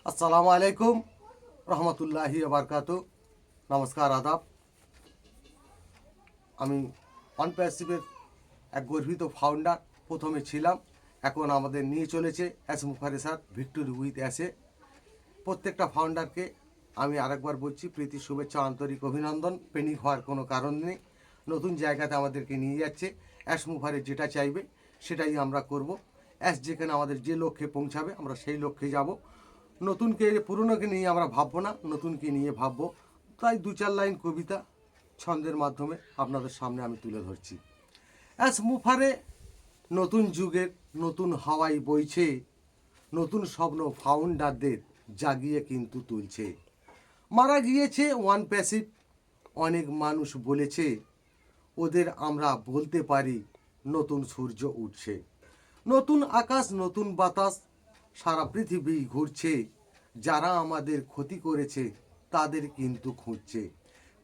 আসসালামু আলাইকুম রহমতুল্লাহি বারকাতু। নমস্কার, আদাব। আমি অনপ্যাসিভের এক গর্বিত ফাউন্ডার। প্রথমে ছিলাম, এখন আমাদের নিয়ে চলেছে এস মুফারেসার ভিক্টোরি উইথ অ্যাসে। প্রত্যেকটা ফাউন্ডারকে আমি আরেকবার বলছি, প্রীতি, শুভেচ্ছা, আন্তরিক অভিনন্দন। পেনিক হওয়ার কোনো কারণ নেই। নতুন জায়গাতে আমাদেরকে নিয়ে যাচ্ছে। অ্যাশ মুফারে যেটা চাইবে সেটাই আমরা করব। অ্যাশ যেখানে আমাদের যে লক্ষ্যে পৌঁছাবে আমরা সেই লক্ষ্যে যাব। নতুনকে পুরনোকে নিয়ে আমরা ভাববো না, নতুনকে নিয়ে ভাববো। তাই দু চার লাইন কবিতা ছন্দের মাধ্যমে আপনাদের সামনে আমি তুলে ধরছি। অ্যাশ মুফারে নতুন যুগের নতুন হাওয়াই বইছে, নতুন স্বপ্ন ফাউন্ডারদের জাগিয়ে কিন্তু তুলছে। মারা গিয়েছে ওয়ান প্যাসিভ, অনেক মানুষ বলেছে ওদের আমরা বলতে পারি নতুন সূর্য উঠছে। নতুন আকাশ, নতুন বাতাস, সারা পৃথিবী ঘুরছে। যারা আমাদের ক্ষতি করেছে তাদের কিন্তু খুঁজছে।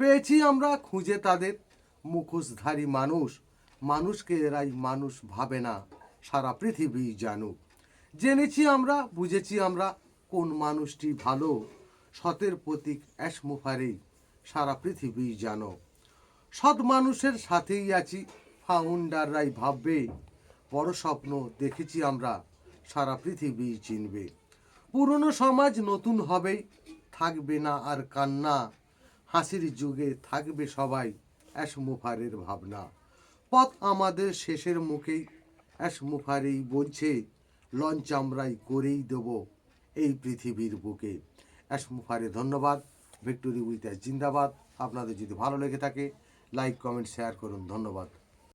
পেয়েছি আমরা খুঁজে তাদের মুখোশধারী মানুষ। মানুষকে এরাই মানুষ ভাবে না, সারা পৃথিবী জানুক। জেনেছি আমরা, বুঝেছি আমরা কোন মানুষটি ভালো। সতের প্রতীক অ্যাশ মুফারেই সারা পৃথিবী জানো। সৎ মানুষের সাথেই আছি, ফাউন্ডাররাই ভাববে। বড় স্বপ্ন দেখেছি আমরা, সারা পৃথিবী চিনবে। পুরনো সমাজ নতুন হবে, থাকবে না আর কান্না। হাসির যুগে থাকবে সবাই, অ্যাশ মুফারের ভাবনা। পথ আমাদের শেষের মুখেই, অ্যাশ মুফারেই বলছে লঞ্চ আমরাই করেই দেব এই পৃথিবীর বুকে। অ্যাশ মুফারে ধন্যবাদ। ভিক্টোরি উইথ অ্যাশ জিন্দাবাদ। আপনাদের যদি ভালো লেগে থাকে লাইক, কমেন্ট, শেয়ার করুন। ধন্যবাদ।